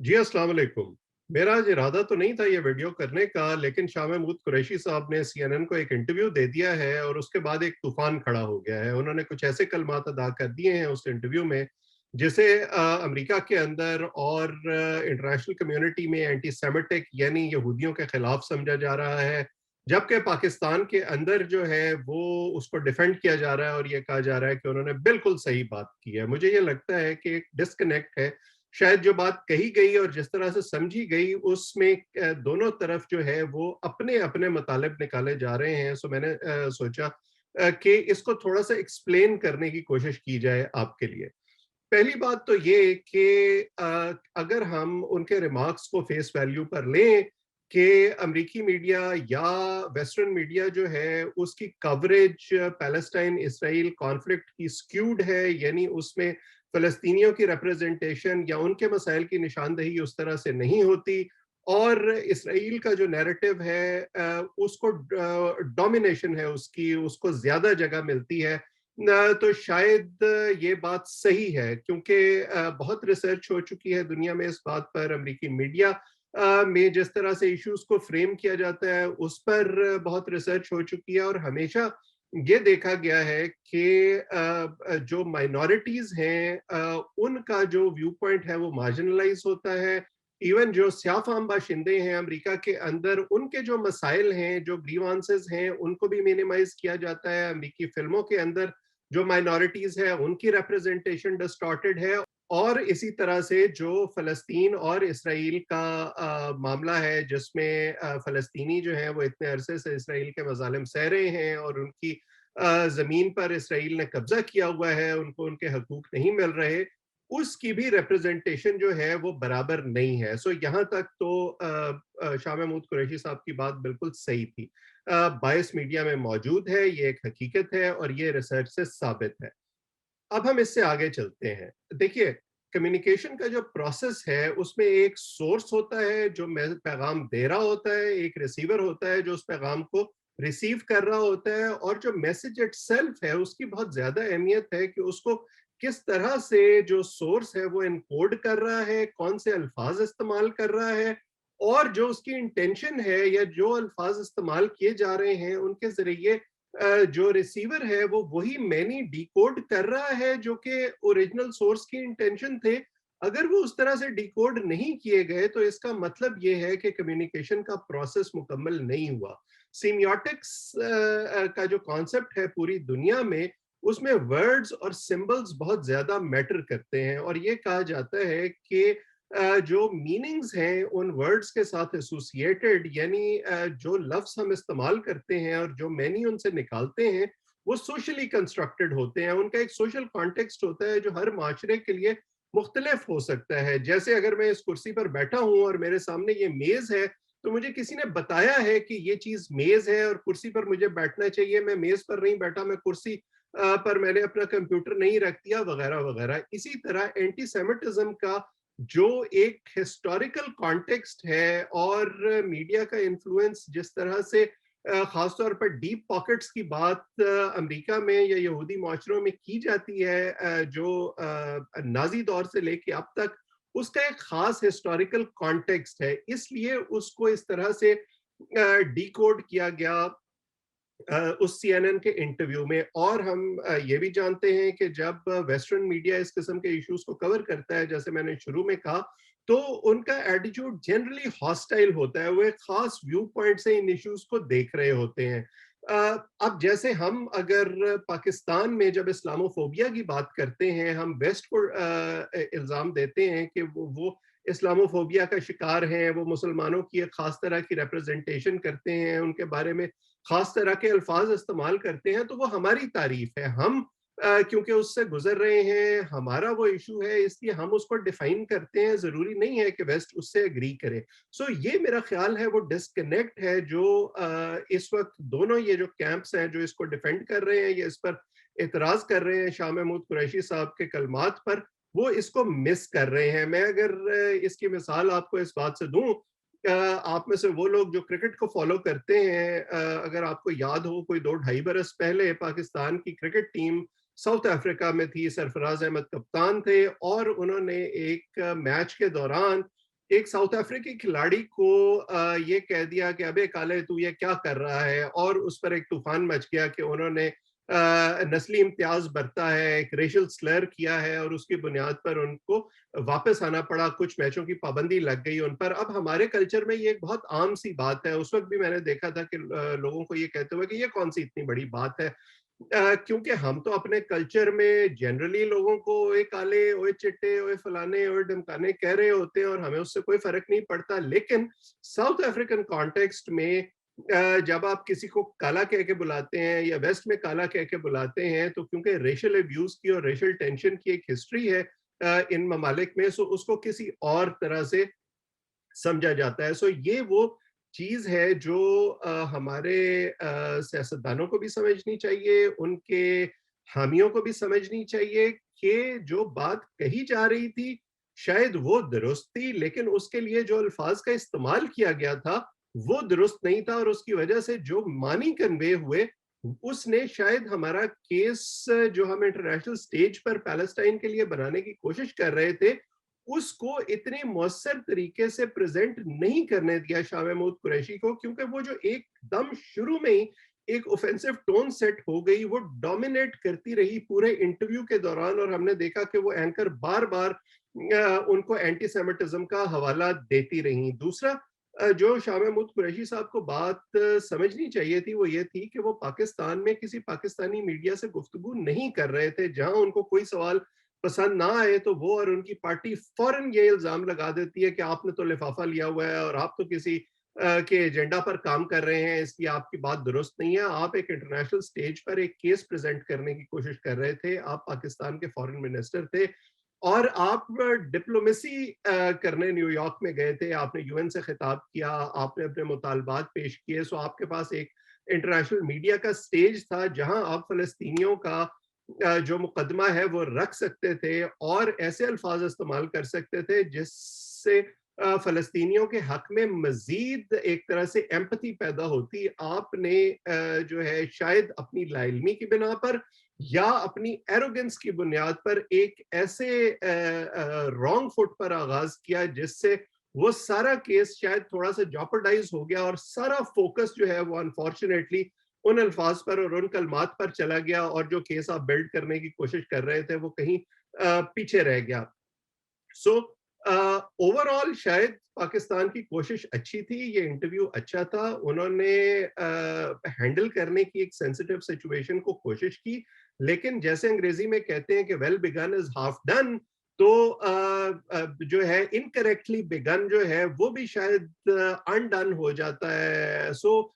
जी, अस्सलाम वालेकुम। मेरा आज इरादा तो नहीं था ये वीडियो करने का, लेकिन शाह महमूद कुरैशी साहब ने सीएनएन को एक इंटरव्यू दे दिया है और उसके बाद एक तूफान खड़ा हो गया है। उन्होंने कुछ ऐसे कलमात अदा कर दिए हैं उस इंटरव्यू में, जिसे अमेरिका के अंदर और इंटरनेशनल कम्युनिटी में एंटी सेमिटिक यानी यहूदियों के खिलाफ समझा जा रहा है, जबकि पाकिस्तान के अंदर जो है वो उसको डिफेंड किया जा रहा है और ये कहा जा रहा है कि उन्होंने बिल्कुल सही बात की है। मुझे ये लगता है कि एक डिस्कनेक्ट है। शायद जो बात कही गई और जिस तरह से समझी गई उसमें दोनों तरफ जो है वो अपने अपने मतलब निकाले जा रहे हैं। सो मैंने सोचा कि इसको थोड़ा सा एक्सप्लेन करने की कोशिश की जाए आपके लिए। पहली बात तो ये कि अगर हम उनके रिमार्क्स को फेस वैल्यू पर लें कि अमेरिकी मीडिया या वेस्टर्न मीडिया जो है उसकी कवरेज पैलेस्टाइन इसराइल कॉन्फ्लिक्ट की स्क्यूड है, यानी उसमें फ़लस्तीनियों की रिप्रेजेंटेशन या उनके मसाइल की निशानदही उस तरह से नहीं होती, और इसराइल का जो नैरेटिव है उसको डोमिनेशन है उसकी, उसको ज़्यादा जगह मिलती है। तो शायद ये बात सही है, क्योंकि बहुत रिसर्च हो चुकी है दुनिया में इस बात पर। अमेरिकी मीडिया में जिस तरह से इश्यूज को फ्रेम किया जाता है उस पर बहुत रिसर्च हो चुकी है, और हमेशा ये देखा गया है कि जो माइनॉरिटीज हैं उनका जो व्यू पॉइंट है वो मार्जिनलाइज होता है। इवन जो स्याफाम बाशिंदे हैं अमेरिका के अंदर, उनके जो मसाइल हैं, जो ग्रीवांसेस हैं, उनको भी मिनिमाइज किया जाता है। अमेरिकी फिल्मों के अंदर जो माइनॉरिटीज है उनकी रिप्रेजेंटेशन डिस्टॉर्टेड है। और इसी तरह से जो फलस्तीन और इसराइल का मामला है, जिसमें फलस्तीनी जो हैं वो इतने अरसे से इसराइल के मजालिम सह रहे हैं और उनकी जमीन पर इसराइल ने कब्जा किया हुआ है, उनको उनके हकूक नहीं मिल रहे, उसकी भी रिप्रेजेंटेशन जो है वो बराबर नहीं है। सो यहाँ तक तो शाह महमूद कुरैशी साहब की बात बिल्कुल सही थी। बायस मीडिया में मौजूद है, ये एक हकीकत है और ये रिसर्च से साबित है। अब हम इससे आगे चलते हैं। देखिए, कम्युनिकेशन का जो प्रोसेस है उसमें एक सोर्स होता है जो पैगाम दे रहा होता है, एक रिसीवर होता है जो उस पैगाम को रिसीव कर रहा होता है, और जो मैसेज इटसेल्फ है उसकी बहुत ज्यादा अहमियत है कि उसको किस तरह से जो सोर्स है वो इनकोड कर रहा है, कौन से अल्फाज इस्तेमाल कर रहा है, और जो उसकी इंटेंशन है या जो अल्फाज इस्तेमाल किए जा रहे हैं उनके जरिए जो रिसीवर है वो वही मैनी डिकोड कर रहा है जो कि ओरिजिनल सोर्स की इंटेंशन थे। अगर वो उस तरह से डिकोड नहीं किए गए तो इसका मतलब ये है कि कम्युनिकेशन का प्रोसेस मुकम्मल नहीं हुआ। सीमियोटिक्स का जो कॉन्सेप्ट है पूरी दुनिया में, उसमें वर्ड्स और सिंबल्स बहुत ज्यादा मैटर करते हैं, और ये कहा जाता है कि जो मीनिंग्स हैं उन वर्ड्स के साथ एसोसिएटेड, यानी जो लफ्ज हम इस्तेमाल करते हैं और जो मैनी उनसे निकालते हैं वो सोशली कंस्ट्रक्टेड होते हैं। उनका एक सोशल कॉन्टेक्स्ट होता है जो हर माशरे के लिए मुख्तलिफ हो सकता है। जैसे अगर मैं इस कुर्सी पर बैठा हूं और मेरे सामने ये मेज है, तो मुझे किसी ने बताया है कि ये चीज मेज है और कुर्सी पर मुझे बैठना चाहिए, मैं मेज पर नहीं बैठा, मैं कुर्सी पर मैंने अपना कंप्यूटर नहीं रख दिया, वगैरह वगैरह। इसी तरह एंटी सेमिटिज्म का जो एक हिस्टोरिकल कॉन्टेक्स्ट है और मीडिया का इन्फ्लुएंस जिस तरह से खासतौर पर डीप पॉकेट्स की बात अमेरिका में या यहूदी माशरों में की जाती है, जो नाजी दौर से लेके अब तक, उसका एक खास हिस्टोरिकल कॉन्टेक्स्ट है, इसलिए उसको इस तरह से डिकोड किया गया उस सीएनएन के इंटरव्यू में। और हम ये भी जानते हैं कि जब वेस्टर्न मीडिया इस किस्म के इश्यूज को कवर करता है, जैसे मैंने शुरू में कहा, तो उनका एटीट्यूड जनरली हॉस्टाइल होता है। वो एक खास व्यू पॉइंट से इन इश्यूज को देख रहे होते हैं। अब जैसे हम अगर पाकिस्तान में जब इस्लामोफोबिया की बात करते हैं, हम वेस्ट को इल्ज़ाम देते हैं कि वो इस्लामोफोबिया का शिकार हैं, वो मुसलमानों की एक खास तरह की रिप्रेजेंटेशन करते हैं, उनके बारे में खास तरह के अल्फाज इस्तेमाल करते हैं, तो वो हमारी तारीफ है। हम क्योंकि उससे गुजर रहे हैं, हमारा वो इशू है, इसलिए हम उसको डिफाइन करते हैं। जरूरी नहीं है कि वेस्ट उससे एग्री करे। सो ये मेरा ख्याल है वो डिस्कनेक्ट है जो इस वक्त दोनों ये जो कैंप्स हैं जो इसको डिफेंड कर रहे हैं या इस पर एतराज कर रहे हैं शाह महमूद कुरैशी साहब के कलमात पर, वो इसको मिस कर रहे हैं। मैं अगर इसकी मिसाल आपको इस बात से दूं, आप में से वो लोग जो क्रिकेट को फॉलो करते हैं, अगर आपको याद हो, कोई 2-2.5 बरस पहले पाकिस्तान की क्रिकेट टीम साउथ अफ्रीका में थी, सरफराज अहमद कप्तान थे, और उन्होंने एक मैच के दौरान एक साउथ अफ्रीकी खिलाड़ी को ये कह दिया कि अबे काले तू ये क्या कर रहा है, और उस पर एक तूफान मच गया कि उन्होंने नस्ली इम्तियाज बरता है, एक रेशल स्लर किया है, और उसकी बुनियाद पर उनको वापस आना पड़ा, कुछ मैचों की पाबंदी लग गई उन पर। अब हमारे कल्चर में ये एक बहुत आम सी बात है, उस वक्त भी मैंने देखा था कि लोगों को ये कहते हुए कि ये कौन सी इतनी बड़ी बात है, क्योंकि हम तो अपने कल्चर में जनरली लोगों को ओए काले, ओए चिट्टे, ओए फलाने, ओए ढमकाने कह रहे होते हैं, और हमें उससे कोई फर्क नहीं पड़ता। लेकिन साउथ अफ्रीकन कॉन्टेक्स्ट में जब आप किसी को काला कह के बुलाते हैं या वेस्ट में काला कह के बुलाते हैं, तो क्योंकि रेशियल अब्यूज की और रेशियल टेंशन की एक हिस्ट्री है इन ममालिक में, सो उसको किसी और तरह से समझा जाता है। सो ये वो चीज है जो हमारे सियासतदानों को भी समझनी चाहिए, उनके हामियों को भी समझनी चाहिए कि जो बात कही जा रही थी शायद वो दुरुस्त थी, लेकिन उसके लिए जो अल्फाज का इस्तेमाल किया गया था वो दुरुस्त नहीं था, और उसकी वजह से जो मानी कन्वे हुए उसने शायद हमारा केस जो हम इंटरनेशनल स्टेज पर पैलेस्टाइन के लिए बनाने की कोशिश कर रहे थे उसको इतने मौसर तरीके से प्रेजेंट नहीं करने दिया शाह महमूद कुरैशी को, क्योंकि वो जो एकदम शुरू में ही एक ऑफेंसिव टोन सेट हो गई, वो डोमिनेट करती रही पूरे इंटरव्यू के दौरान, और हमने देखा कि वो एंकर बार बार उनको एंटी सेमिटिज्म का हवाला देती रही। दूसरा जो शाह महमूद कुरैशी साहब को बात समझनी चाहिए थी वो ये थी कि वो पाकिस्तान में किसी पाकिस्तानी मीडिया से गुफ्तगू नहीं कर रहे थे। जहां उनको कोई सवाल पसंद ना आए तो वो और उनकी पार्टी फौरन ये इल्जाम लगा देती है कि आपने तो लिफाफा लिया हुआ है और आप तो किसी के एजेंडा पर काम कर रहे हैं, इसलिए आपकी बात दुरुस्त नहीं है। आप एक इंटरनेशनल स्टेज पर एक केस प्रेजेंट करने की कोशिश कर रहे थे, आप पाकिस्तान के फॉरेन मिनिस्टर थे, और आप डिप्लोमेसी करने न्यूयॉर्क में गए थे, आपने यूएन से खिताब किया, आपने अपने मुतालबात पेश किए। सो आपके पास एक इंटरनेशनल मीडिया का स्टेज था जहां आप फलस्तीनियों का जो मुकदमा है वो रख सकते थे और ऐसे अल्फाज इस्तेमाल कर सकते थे जिससे फलस्तीनियों के हक में मजीद एक तरह से एम्पथी पैदा होती। आपने जो है शायद अपनी लाइल्मी की बिना पर या अपनी एरोगेंस की बुनियाद पर एक ऐसे रॉन्ग फुट पर आगाज किया जिससे वो सारा केस शायद थोड़ा सा जॉपर्डाइज हो गया, और सारा फोकस जो है वो अनफॉर्चुनेटली उन अल्फाज पर और उन कलमात पर चला गया, और जो केस आप बिल्ड करने की कोशिश कर रहे थे वो कहीं पीछे रह गया। सो ओवरऑल शायद पाकिस्तान की कोशिश अच्छी थी, ये इंटरव्यू अच्छा था, उन्होंने हैंडल करने की एक सेंसिटिव सिचुएशन को कोशिश की, लेकिन जैसे अंग्रेजी में कहते हैं कि well begun is half done, तो जो है इनकरेक्टली बिगन जो है वो भी शायद अनडन हो जाता है। सो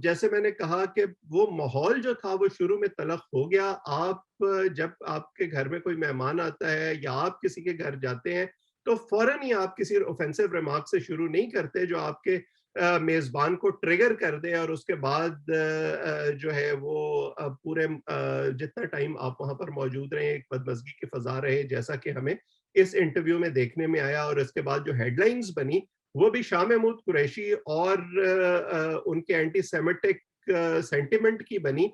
जैसे मैंने कहा कि वो माहौल जो था वो शुरू में तलख हो गया। आप जब आपके घर में कोई मेहमान आता है या आप किसी के घर जाते हैं तो फौरन ही आप किसी ऑफेंसिव रिमार्क से शुरू नहीं करते जो आपके मेजबान को ट्रिगर कर दे, और उसके बाद जो है वो पूरे जितना टाइम आप वहां पर मौजूद रहे एक बदमज़गी की फजा रहे, जैसा कि हमें इस इंटरव्यू में देखने में आया। और इसके बाद जो हेडलाइंस बनी वो भी शाह महमूद कुरैशी और उनके एंटी सेमेटिक सेंटिमेंट की बनी।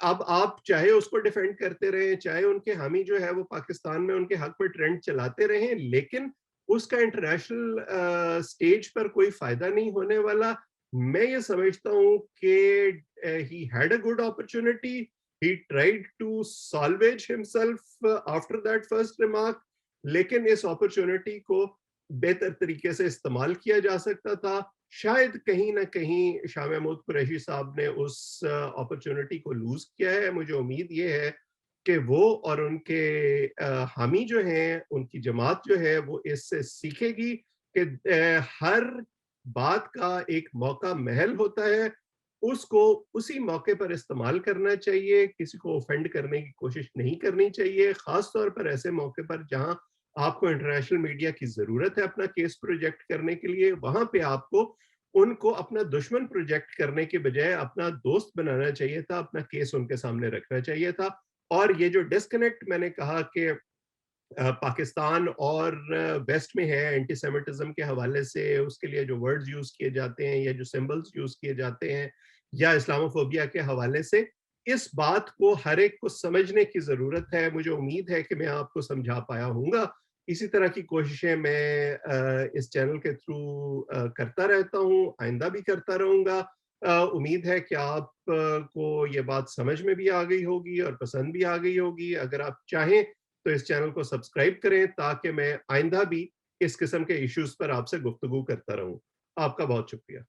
अब आप चाहे उसको डिफेंड करते रहे, चाहे उनके हामी जो है वो पाकिस्तान में उनके हक में ट्रेंड चलाते रहे, लेकिन उसका इंटरनेशनल स्टेज पर कोई फायदा नहीं होने वाला। मैं ये समझता हूँ कि he had a good opportunity, he tried to salvage himself after that first remark, लेकिन इस अपॉर्चुनिटी को बेहतर तरीके से इस्तेमाल किया जा सकता था। शायद कहीं ना कहीं शाह महमूद कुरैशी साहब ने उस अपॉर्चुनिटी को लूज किया है। मुझे उम्मीद ये है कि वो और उनके हामी जो हैं, उनकी जमात जो है वो इससे सीखेगी कि हर बात का एक मौका महल होता है, उसको उसी मौके पर इस्तेमाल करना चाहिए, किसी को ऑफेंड करने की कोशिश नहीं करनी चाहिए, खास तौर पर ऐसे मौके पर जहां आपको इंटरनेशनल मीडिया की जरूरत है अपना केस प्रोजेक्ट करने के लिए। वहां पे आपको उनको अपना दुश्मन प्रोजेक्ट करने के बजाय अपना दोस्त बनाना चाहिए था, अपना केस उनके सामने रखना चाहिए था। और ये जो डिस्कनेक्ट मैंने कहा कि पाकिस्तान और वेस्ट में है एंटीसेमिटिज्म के हवाले से, उसके लिए जो वर्ड्स यूज किए जाते हैं या जो सिंबल्स यूज किए जाते हैं या इस्लामोफोबिया के हवाले से, इस बात को हर एक को समझने की जरूरत है। मुझे उम्मीद है कि मैं आपको समझा पाया हूँगा। اسی طرح کی کوششیں میں اس چینل کے تھرو کرتا رہتا ہوں، آئندہ بھی کرتا رہوں گا۔ امید ہے کہ آپ کو یہ بات سمجھ میں بھی آ گئی ہوگی اور پسند بھی آ گئی ہوگی۔ اگر آپ چاہیں تو اس چینل کو سبسکرائب کریں تاکہ میں آئندہ بھی اس قسم کے ایشوز پر آپ سے گفتگو کرتا رہوں۔ آپ کا بہت شکریہ۔